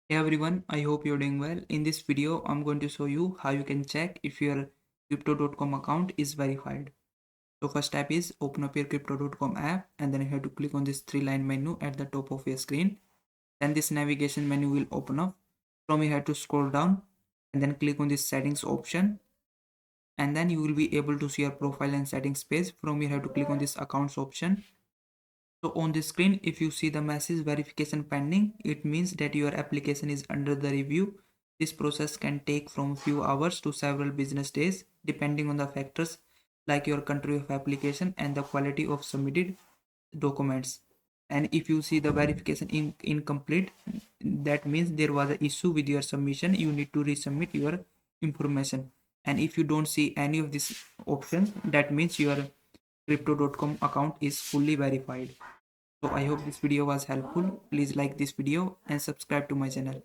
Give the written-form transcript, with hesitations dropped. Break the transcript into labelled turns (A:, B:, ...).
A: Hey everyone, I hope you're doing well. In this video, I'm going to show you how you can check if your crypto.com account is verified. So first step is open up your crypto.com app and then you have to click on this three-line menu at the top of your screen. Then this navigation menu will open up. From here, you have to scroll down and then click on this settings option, and then you will be able to see your profile and settings page. From here, you have to click on this accounts option. So on the screen, if you see the message verification pending, it means that your application is under the review. This process can take from few hours to several business days, depending on the factors like your country of application and the quality of submitted documents. And if you see the verification incomplete, that means there was an issue with your submission. You need to resubmit your information. And if you don't see any of these options, that means your crypto.com account is fully verified. So I hope this video was helpful. Please like this video and subscribe to my channel.